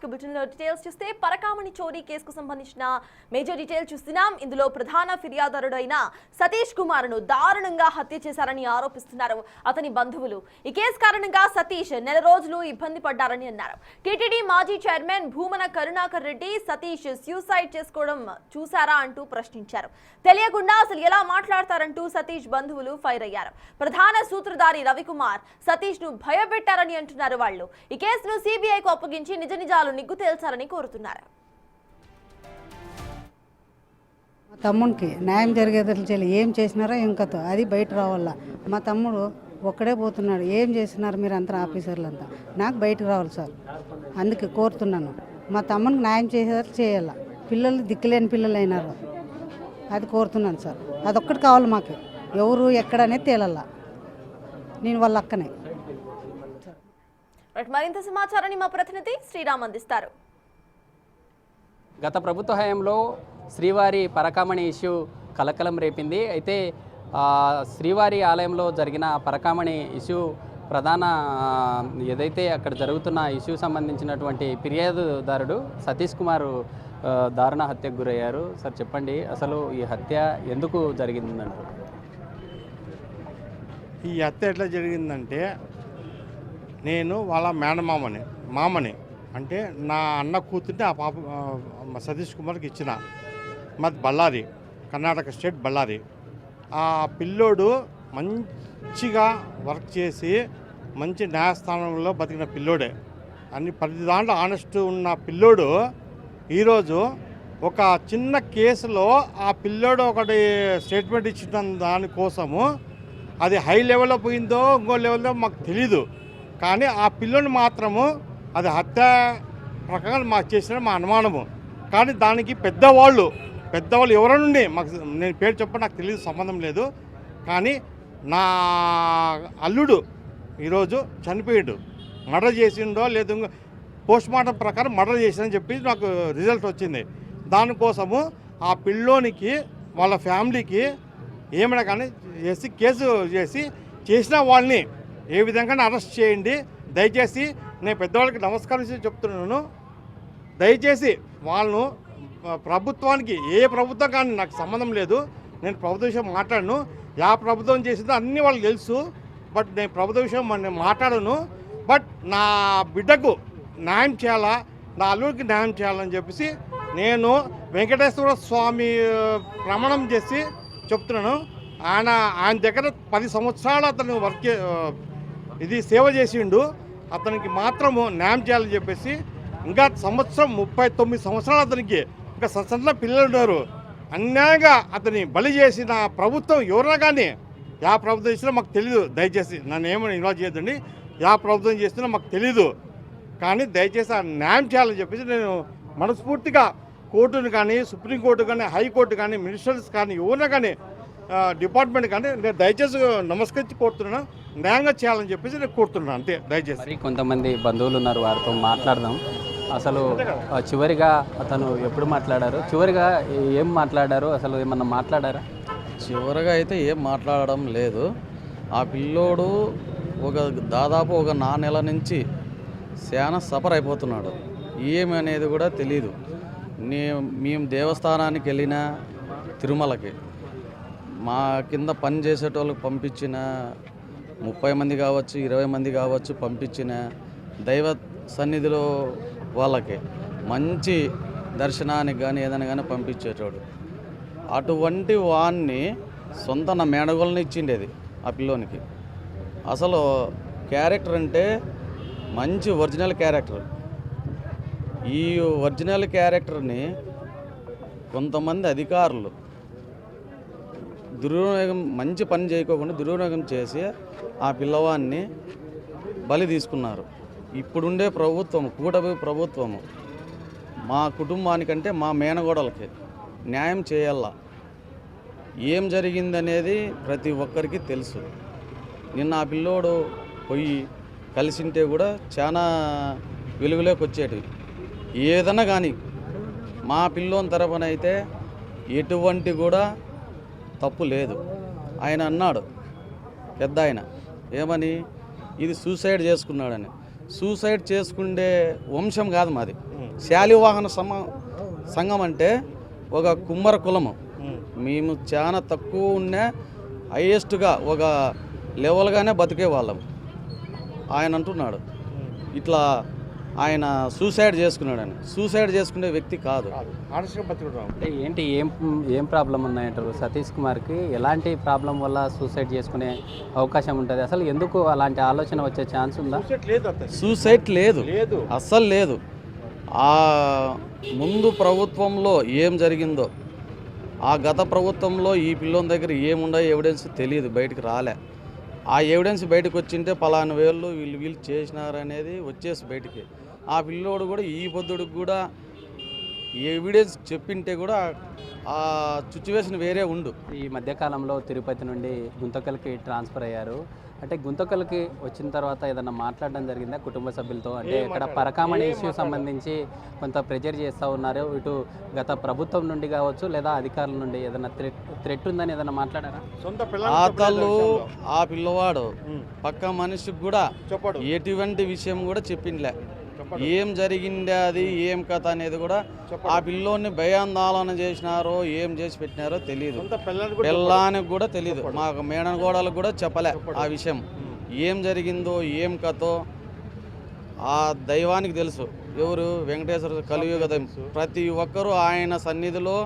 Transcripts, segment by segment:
బులెటిన్లో డీటెయిల్స్ చూస్తే పరకామణి చోరీ కేసుకు సంబంధించిన మేజర్ డీటెయిల్ చూస్తున్నాం. ఇందులో ప్రధాన ఫిర్యాదుదారుడైన సతీష్ కుమార్ను దారుణంగా హత్య చేశారని ఆరోపిస్తున్నారు అతని బంధువులు. ఈ కేసు కారణంగా సతీష్ నెల రోజులు ఇబ్బంది పడ్డారని అన్నారు. టీటీడీ మాజీ చైర్మన్ భూమన కరుణాకర్ రెడ్డి సతీష్ సూసైడ్ చేసుకోవడం చూశారా అంటూ ప్రశ్నించారు. తెలియకుండా అసలు ఎలా మాట్లాడతారంటూ సతీష్ బంధువులు ఫైర్ అయ్యారు. ప్రధాన సూత్రధారి రవికుమార్ సతీష్ ను భయపెట్టారని అంటున్నారు వాళ్ళు. ఈ కేసును సిబిఐకు అప్పగించి నిజ నిజాలు నిగ్గు తేల్చాలని కోరుతున్నారు. మా తమ్మునికి న్యాయం జరిగేది చేయాలి. ఏం చేసినారో ఏం కథ అది బయట రావాలా. మా తమ్ముడు ఒక్కడే పోతున్నాడు. ఏం చేస్తున్నారు మీరు అంతా ఆఫీసర్లంతా? నాకు బయటకు రావాలి సార్, అందుకే కోరుతున్నాను. మా తమ్మునికి న్యాయం చేసేది చేయాల. పిల్లలు దిక్కులేని పిల్లలు అయినారు, అది కోరుతున్నాను సార్. అదొక్కటి కావాలి మాకు. ఎవరు ఎక్కడనేది తేలల్లా. నేను వాళ్ళ అక్కనే. మరింత సమాచారాన్ని మా ప్రతినిధి శ్రీరామ్ అందిస్తారు. గత ప్రభుత్వ హయాంలో శ్రీవారి పరకామణి ఇష్యూ కలకలం రేపింది. అయితే శ్రీవారి ఆలయంలో జరిగిన పరకామణి ఇష్యూ ప్రధాన ఏదైతే అక్కడ జరుగుతున్న ఇష్యూ సంబంధించినటువంటి ఫిర్యాదుదారుడు సతీష్ కుమార్ దారుణ హత్యకు గురయ్యారు. సార్ చెప్పండి, అసలు ఈ హత్య ఎందుకు జరిగిందంటారు? ఈ హత్య ఎట్లా జరిగిందంటే, నేను వాళ్ళ మామని అంటే నా అన్న కూతుర్ని ఆ పాప సతీష్ కుమార్కి ఇచ్చిన. మాది బళ్ళారి, కర్ణాటక స్టేట్ బళ్ళారి. ఆ పిల్లోడు మంచిగా వర్క్ చేసి మంచి న్యాయస్థానంలో బతికిన పిల్లోడే. అన్ని ప్రతి దాంట్లో ఆనెస్ట్ ఉన్న పిల్లోడు ఈరోజు ఒక చిన్న కేసులో ఆ పిల్లోడు ఒకటి స్టేట్మెంట్ ఇచ్చిన దానికోసము అది హై లెవెల్లో పోయిందో ఇంకో లెవెల్లో మాకు తెలీదు. కానీ ఆ పిల్లని మాత్రము అది హత్య ప్రకారం మాకు చేసిన మా అనుమానము. కానీ దానికి పెద్దవాళ్ళు ఎవరి నుండి మాకు, నేను పేరు చెప్ప నాకు తెలియదు, సంబంధం లేదు. కానీ నా అల్లుడు ఈరోజు చనిపోయాడు. మర్డర్ చేసిండో లేదు పోస్ట్ మార్టం ప్రకారం మర్డర్ చేసిందని చెప్పి నాకు రిజల్ట్ వచ్చింది. దానికోసము ఆ పిల్లోనికి వాళ్ళ ఫ్యామిలీకి ఏమైనా కానీ చేసి కేసు చేసిన వాళ్ళని ఏ విధంగా అరెస్ట్ చేయండి దయచేసి. నేను పెద్దవాళ్ళకి నమస్కారం చేసి చెప్తున్నాను, దయచేసి వాళ్ళను ప్రభుత్వానికి, ఏ ప్రభుత్వం కానీ నాకు సంబంధం లేదు. నేను ప్రభుత్వ విషయం మాట్లాడను. యా ప్రభుత్వం చేసిందో అన్నీ వాళ్ళకి తెలుసు. బట్ నేను ప్రభుత్వ విషయం నేను మాట్లాడను. బట్ నా బిడ్డకు న్యాయం చేయాలా, నా అల్లుడికి న్యాయం చేయాలని చెప్పేసి నేను వెంకటేశ్వర స్వామి ప్రమాణం చేసి చెప్తున్నాను. ఆయన దగ్గర 10 సంవత్సరాలు అతను సేవ చేసిండు. అతనికి మాత్రము న్యాయం చేయాలని చెప్పేసి ఇంకా 39 సంవత్సరాలు అతనికి ఇంకా సన్న పిల్లలు ఉన్నారు. అన్యాయంగా అతని బలి చేసిన ప్రభుత్వం ఎవరైనా కానీ, యా ప్రభుత్వం చేసినా మాకు తెలీదు. దయచేసి నన్ను ఏమైనా ఇన్వాల్వ్ చేయొద్దండి. యా ప్రభుత్వం చేసినా మాకు తెలీదు. కానీ దయచేసి ఆ న్యాయం చేయాలని చెప్పేసి నేను మనస్ఫూర్తిగా కోర్టును కానీ, సుప్రీంకోర్టు కానీ, హైకోర్టు కానీ, మినిస్టర్స్ కానీ, ఎవరైనా కానీ, డిపార్ట్మెంట్ కానీ నేను దయచేసి నమస్కరించి కోరుతున్నాను. న్యాయంగా చేయాలని చెప్పేసి నేను కోరుతున్నాను, అంతే. దయచేసి కొంతమంది బంధువులు ఉన్నారు, వారితో మాట్లాడదాం. అసలు చివరిగా అతను ఎప్పుడు మాట్లాడారు, చివరిగా ఏం మాట్లాడారు, అసలు ఏమన్నా మాట్లాడారా? చివరిగా అయితే ఏం మాట్లాడడం లేదు. ఆ పిల్లోడు దాదాపు ఒక 4 నెలల నుంచి చాలా సఫర్ అయిపోతున్నాడు. ఏమి అనేది కూడా తెలీదు. మేము దేవస్థానానికి వెళ్ళిన తిరుమలకి మా కింద పని చేసేటోళ్ళకి పంపించిన 30 మంది కావచ్చు, 20 మంది కావచ్చు పంపించిన దైవ సన్నిధిలో వాళ్ళకి మంచి దర్శనానికి కానీ ఏదైనా కానీ పంపించేటోడు. అటువంటి వాన్ని సొంత నా మేనగోళ్ళని ఇచ్చిండేది ఆ పిల్లోనికి. అసలు క్యారెక్టర్ అంటే మంచి ఒరిజినల్ క్యారెక్టర్. ఈ ఒరిజినల్ క్యారెక్టర్ని కొంతమంది అధికారులు దుర్వినియోగం, మంచి పని చేయకోకుండా దుర్వినియోగం చేసి ఆ పిల్లవాడిని బలి తీసుకున్నారు. ఇప్పుడుండే ప్రభుత్వం, కూటమి ప్రభుత్వము మా కుటుంబానికంటే మా మేనగోడలకి న్యాయం చేయాలా. ఏం జరిగిందనేది ప్రతి ఒక్కరికి తెలుసు. నిన్న ఆ పిల్లోడు పోయి కలిసింటే కూడా చాలా వెలుగులోకి వచ్చేటివి. ఏదైనా కానీ మా పిల్లోని తరపున అయితే ఎటువంటి కూడా తప్పు లేదు. ఆయన అన్నాడు, పెద్ద ఆయన ఏమని, ఇది సూసైడ్ చేసుకున్నాడని. సూసైడ్ చేసుకుండే వంశం కాదు మాది. శాలివాహన సంఘం అంటే ఒక కుమ్మర కులము. మేము చాలా తక్కువ ఉన్న హైయెస్ట్గా ఒక లెవెల్గానే బతికే వాళ్ళం. ఆయన అంటున్నాడు ఇట్లా ఆయన సూసైడ్ చేసుకున్నాడని. సూసైడ్ చేసుకునే వ్యక్తి కాదు. ఆనస్ట్గా బతుకుతాం. అంటే ఏంటి ఏం ప్రాబ్లం ఉన్నాయంటారు? సతీష్ కుమార్కి ఎలాంటి ప్రాబ్లం వల్ల సూసైడ్ చేసుకునే అవకాశం ఉంటుంది? అసలు ఎందుకు అలాంటి ఆలోచన వచ్చే ఛాన్స్ ఉందా? సూసైడ్ లేదు, అస్సలు లేదు. ఆ ముందు ప్రభుత్వంలో ఏం జరిగిందో, ఆ గత ప్రభుత్వంలో ఈ పిల్లోని దగ్గర ఏముండో ఎవిడెన్స్ తెలియదు, బయటకు రాలే. ఆ ఎవిడెన్స్ బయటకు వచ్చింటే పలానా వేళ్ళు వీళ్ళు చేసినారనేది వచ్చేసి బయటికి. ఆ పిల్లోడు కూడా ఈ పొద్దుడికి కూడా ఎవిడెన్స్ చెప్పింటే కూడా ఆ సిచ్యువేషన్ వేరే ఉండు. ఈ మధ్యకాలంలో తిరుపతి నుండి గుంతకల్కి ట్రాన్స్ఫర్ అయ్యారు. అంటే గుంతకల్కి వచ్చిన తర్వాత ఏదన్నా మాట్లాడడం జరిగిందా కుటుంబ సభ్యులతో? అంటే ఇక్కడ పరకామణి ఇష్యూ సంబంధించి కొంత ప్రెజర్ చేస్తూ ఉన్నారు. ఇటు గత ప్రభుత్వం నుండి కావచ్చు లేదా అధికారుల నుండి ఏదైనా థ్రెట్ ఉందని ఏదైనా మాట్లాడారా? ఆతలు ఆ పిల్లవాడు పక్క మనిషికి కూడా ఎటువంటి విషయం కూడా చెప్పిందిలే. ఏం జరిగింది అది ఏం కథ అనేది కూడా ఆ పిల్లోని భయాందోళన చేసినారో ఏం చేసి పెట్టినారో తెలియదు. పిల్లానికి కూడా తెలియదు. మాకు మేనగోడలకు కూడా చెప్పలే ఆ విషయం. ఏం జరిగిందో ఏం కథో ఆ దైవానికి తెలుసు. ఎవరు? వెంకటేశ్వర కలియుగ దైవం. ప్రతి ఒక్కరూ ఆయన సన్నిధిలో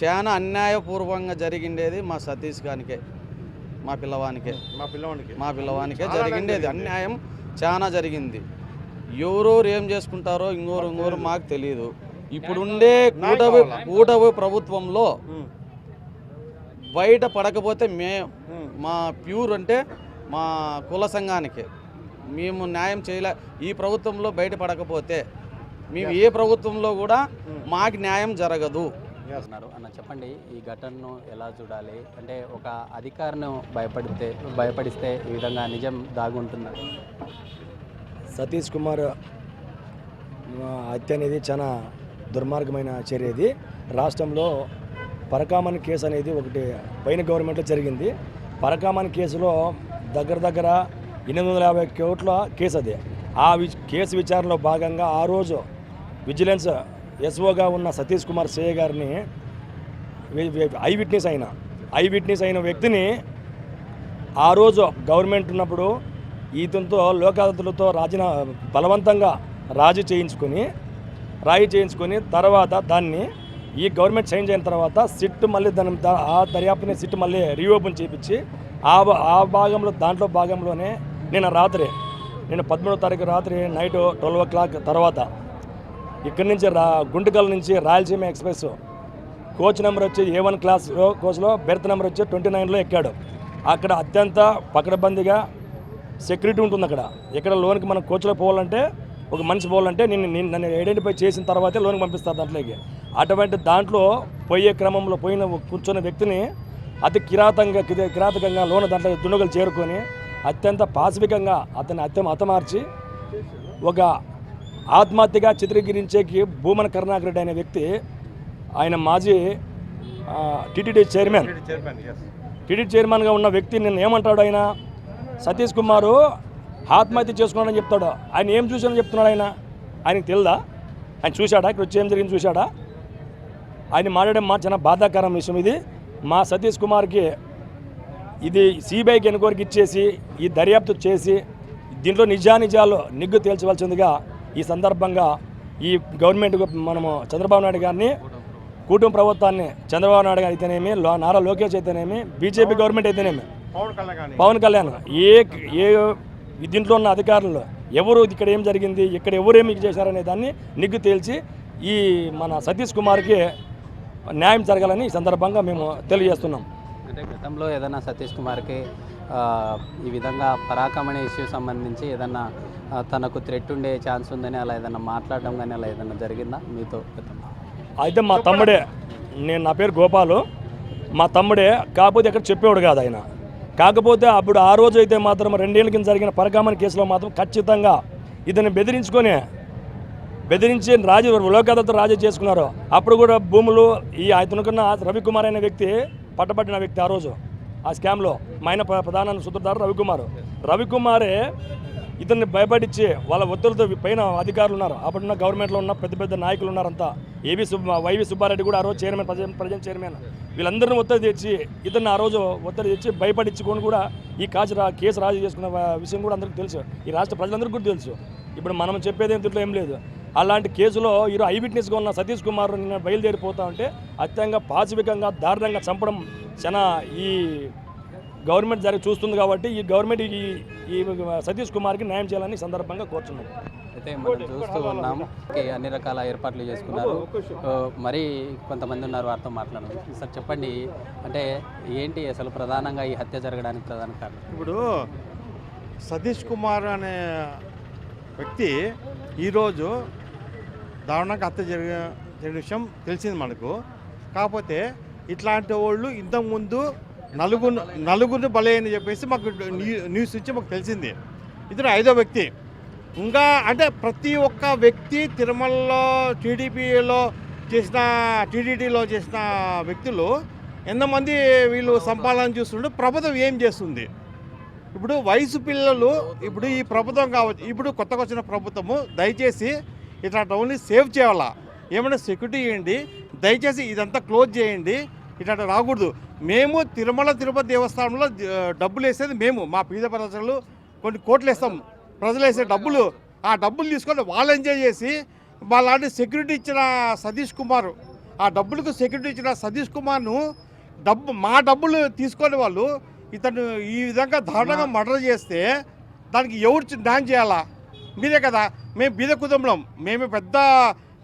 చాలా అన్యాయపూర్వకంగా జరిగిండేది మా సతీష్ గానికే, మా పిల్లవానికే జరిగిండేది. అన్యాయం చాలా జరిగింది. ఎవరెవరు ఏం చేసుకుంటారో ఇంకోరు మాకు తెలియదు. ఇప్పుడుండే కూటమి ప్రభుత్వంలో బయట పడకపోతే మా ప్యూర్ అంటే మా కుల సంఘానికి మేము న్యాయం చేయలే. ఈ ప్రభుత్వంలో బయట పడకపోతే మేము ఏ ప్రభుత్వంలో కూడా మాకు న్యాయం జరగదు అన్న. చెప్పండి, ఈ ఘటనను ఎలా చూడాలి? అంటే ఒక అధికారిని భయపడిస్తే ఈ విధంగా నిజం దాగుంటున్నారు. సతీష్ కుమార్ హత్య అనేది చాలా దుర్మార్గమైన చర్య. ఇది రాష్ట్రంలో పరకామణి కేసు అనేది ఒకటి పైన గవర్నమెంట్లో జరిగింది. పరకామణి కేసులో దగ్గర 850 కోట్ల కేసు అది. ఆ కేసు విచారణలో భాగంగా ఆ రోజు విజిలెన్స్ ఎస్ఓగా ఉన్న సతీష్ కుమార్ సేయ గారిని ఐ విట్నెస్ అయిన వ్యక్తిని ఆ రోజు గవర్నమెంట్ ఉన్నప్పుడు ఈతంతో లోక్ అదాలత్లతో బలవంతంగా రాజీ చేయించుకొని తర్వాత దాన్ని ఈ గవర్నమెంట్ చేంజ్ అయిన తర్వాత సిట్ మళ్ళీ ఆ దర్యాప్తుని సిట్ మళ్ళీ రీఓపెన్ చేయించి ఆ భాగంలోనే నేను 13వ తారీఖు రాత్రి నైట్ 12 o'clock తర్వాత ఇక్కడి నుంచి గుంటకల్ నుంచి రాయలసీమ ఎక్స్ప్రెస్ కోచ్ నెంబర్ వచ్చి A1 కోచ్లో బెర్త్ నెంబర్ వచ్చి 29లో ఎక్కాడు. అక్కడ అత్యంత పకడ్బందీగా సెక్యూరిటీ ఉంటుంది. ఎక్కడ లోన్కి మనం కోచ్లో పోవాలంటే ఒక మనిషి పోవాలంటే నన్ను ఐడెంటిఫై చేసిన తర్వాతే లోన్కి పంపిస్తారు దాంట్లోకి. అటువంటి దాంట్లో పోయే క్రమంలో కూర్చున్న వ్యక్తిని అతి కిరాతకంగా లోన దాంట్లో దుండగులు చేరుకొని అత్యంత పాశవికంగా అతన్ని హతమార్చి ఒక ఆత్మహత్యగా చిత్రీకరించేకి భూమన కరుణాకర్ రెడ్డి అనే వ్యక్తి, ఆయన మాజీ టీటీడీ చైర్మన్గా ఉన్న వ్యక్తి నిన్న ఏమంటాడు? ఆయన సతీష్ కుమారు ఆత్మహత్య చేసుకున్నాడని చెప్తాడు. ఆయన ఏం చూసాడని చెప్తున్నాడు? ఆయనకి తెలుదా? ఆయన చూశాడా? ఇక్కడ వచ్చి ఏం జరిగింది చూశాడా? ఆయన మాట్లాడే మాట చాలా బాధాకరం విషయం. ఇది మా సతీష్ కుమార్కి ఇది సిబిఐకి ఎన్క్వైరీకి ఇచ్చేసి ఈ దర్యాప్తు చేసి దీంట్లో నిజాలు నిగ్గు తేల్చవలసిందిగా ఈ సందర్భంగా ఈ గవర్నమెంట్ మనము చంద్రబాబు నాయుడు గారిని, కూటమి ప్రభుత్వాన్ని, చంద్రబాబు నాయుడు గారు అయితేనేమి, నారా లోకేష్ అయితేనేమి, బీజేపీ గవర్నమెంట్ అయితేనేమి, పవన్ కళ్యాణ్ ఏ దీంట్లో ఉన్న అధికారులు ఎవరు ఇక్కడ ఏం జరిగింది, ఇక్కడ ఎవరేమి చేశారనే దాన్ని నిగ్గు తేల్చి ఈ మన సతీష్ కుమార్కి న్యాయం జరగాలని ఈ సందర్భంగా మేము తెలియజేస్తున్నాం. అంటే గతంలో ఏదైనా సతీష్ కుమార్కి ఈ విధంగా పరాకమణి ఇష్యూ సంబంధించి ఏదన్నా తనకు థ్రెట్ ఉండే ఛాన్స్ ఉందని అలా ఏదైనా మాట్లాడడం కానీ అలా ఏదైనా జరిగిందా మీతో? అయితే మా తమ్ముడే, నా పేరు గోపాలు, మా తమ్ముడే. కాకపోతే ఎక్కడ చెప్పేవాడు కాదు ఆయన. కాకపోతే అప్పుడు ఆ రోజు అయితే మాత్రం 2 ఏళ్ల కింద జరిగిన పరకామణి కేసులో మాత్రం ఖచ్చితంగా ఇతన్ని బెదిరించి లోక్ అదాలత్తో రాజీ చేసుకున్నారు. అప్పుడు కూడా భూములు ఈ అతనుకున్న రవికుమార్ అనే వ్యక్తి పట్టబట్టిన వ్యక్తి ఆ రోజు ఆ స్కామ్లో ప్రధాన సూత్రధారు రవికుమారే ఇతన్ని భయపడించి వాళ్ళ ఒత్తిడితో పైన అధికారులు ఉన్నారు, అప్పుడున్న గవర్నమెంట్లో ఉన్న పెద్ద పెద్ద నాయకులు ఉన్నారంతా. వైవి సుబ్బారెడ్డి కూడా ఆ రోజు చైర్మన్, ప్రజెంట్ చైర్మన్, వీళ్ళందరినీ ఒత్తిడి తెచ్చి ఇతన్ని ఆ రోజు ఒత్తిడి తెచ్చి భయపడించుకొని కూడా ఈ కేసు రాజీ చేసుకున్న విషయం కూడా అందరికీ తెలుసు, ఈ రాష్ట్ర ప్రజలందరికీ కూడా తెలుసు. ఇప్పుడు మనం చెప్పేది దీంట్లో ఏం లేదు. అలాంటి కేసులో ఈరోజు ఐ విట్నెస్గా ఉన్న సతీష్ కుమార్ నిన్న బయలుదేరిపోతా ఉంటే అత్యంగా పాశవికంగా దారుణంగా చంపడం చాలా ఈ గవర్నమెంట్ చూస్తుంది. కాబట్టి ఈ గవర్నమెంట్ ఈ సతీష్ కుమార్కి న్యాయం చేయాలని సందర్భంగా కోరుతున్నాం. అయితే మనం చూస్తూ ఉన్నాం అన్ని రకాల ఏర్పాట్లు చేసుకున్నారు. మరి కొంతమంది ఉన్నారు, వారితో మాట్లాడడం. సార్ చెప్పండి, అంటే ఏంటి అసలు ప్రధానంగా ఈ హత్య జరగడానికి ప్రధాన కారణం? ఇప్పుడు సతీష్ కుమార్ అనే వ్యక్తి ఈరోజు దారుణంగా హత్య జరిగిన విషయం తెలిసింది మనకు. కాకపోతే ఇట్లాంటి వాళ్ళు ఇంతకుముందు నలుగురిని బలే అని చెప్పేసి మాకు న్యూస్ ఇచ్చి మాకు తెలిసింది. ఇతను 5వ వ్యక్తి. ఇంకా అంటే ప్రతి ఒక్క వ్యక్తి తిరుమలలో టీడీపీలో చేసిన టీడీటీలో చేసిన వ్యక్తులు ఎంతమంది వీళ్ళు సంపాదన చూస్తుంటే ప్రభుత్వం ఏం చేస్తుంది? ఇప్పుడు వయసు పిల్లలు ఇప్పుడు ఈ ప్రభుత్వం కావచ్చు, ఇప్పుడు కొత్తగా వచ్చిన ప్రభుత్వము దయచేసి ఇట్లాంటి ఓన్లీ సేవ్ చేయాలా, ఏమైనా సెక్యూరిటీ ఇవ్వండి, దయచేసి ఇదంతా క్లోజ్ చేయండి, ఇట్లాంటి రాకూడదు. మేము తిరుపతి దేవస్థానంలో డబ్బులు వేసేది మేము, మా పేద ప్రజలు కొన్ని కోట్లు వేస్తాం, ప్రజలు వేసే డబ్బులు, ఆ డబ్బులు తీసుకొని వాళ్ళు ఎంజాయ్ చేసి వాళ్ళంటి సెక్యూరిటీ ఇచ్చిన సతీష్ కుమార్, ఆ డబ్బులకు సెక్యూరిటీ ఇచ్చిన సతీష్ కుమార్ను మా డబ్బులు తీసుకొని వాళ్ళు ఇతను ఈ విధంగా దారుణంగా మర్డర్ చేస్తే దానికి ఎవరు న్యాయం చేయాలా? మీరే కదా. మేము బీద కుటుంబం, మేము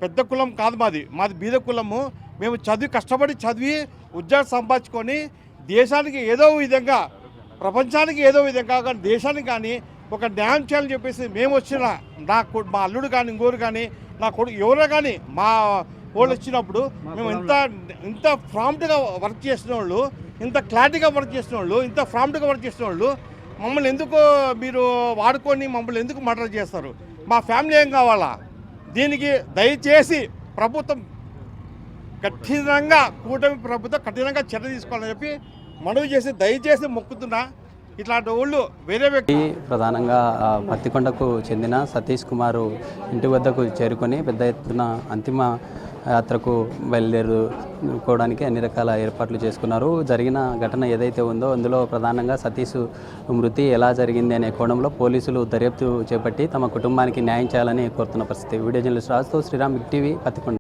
పెద్ద కులం కాదు, మాది బీద కులము. మేము కష్టపడి చదివి ఉద్యోగం సంపాదించుకొని దేశానికి ఏదో విధంగా, ప్రపంచానికి ఏదో విధంగా కానీ దేశానికి కానీ ఒక న్యాయం చేయాలని చెప్పేసి మేము వచ్చిన మా అల్లుడు కానీ ఇంకోరు కానీ నా కొడుకు ఎవరో కానీ మా వాళ్ళు వచ్చినప్పుడు మేము ఇంత ప్రాంప్ట్గా వర్క్ చేసిన వాళ్ళు, ఇంత క్లారిటీగా వర్క్ చేసిన వాళ్ళు, ఇంత ప్రాంప్ట్గా వర్క్ చేసిన వాళ్ళు మమ్మల్ని ఎందుకు మీరు వాడుకొని మమ్మల్ని ఎందుకు మర్డర్ చేస్తారు? మా ఫ్యామిలీ ఏం కావాలా? దీనికి దయచేసి ప్రభుత్వం కఠినంగా, కూటమి ప్రభుత్వం కఠినంగా చర్య తీసుకోవాలని చెప్పి మనవి చేసి దయచేసి మొక్కుతున్నా. ఇట్లాంటి వాళ్ళు వేరే వ్యక్తి. ప్రధానంగా పత్తికొండకు చెందిన సతీష్ కుమారు ఇంటి వద్దకు చేరుకొని పెద్ద ఎత్తున అంతిమ యాత్రకు బయలుదేరుకోవడానికి అన్ని రకాల ఏర్పాట్లు చేసుకున్నారు. జరిగిన ఘటన ఏదైతే ఉందో అందులో ప్రధానంగా సతీష్ మృతి ఎలా జరిగింది అనే కోణంలో పోలీసులు దర్యాప్తు చేపట్టి తమ కుటుంబానికి న్యాయం చేయాలని కోరుతున్న పరిస్థితి. వీడియో జర్నలిస్ట్ రాజుతో శ్రీరామ్, బిగ్ టీవీ, పత్తికొండ.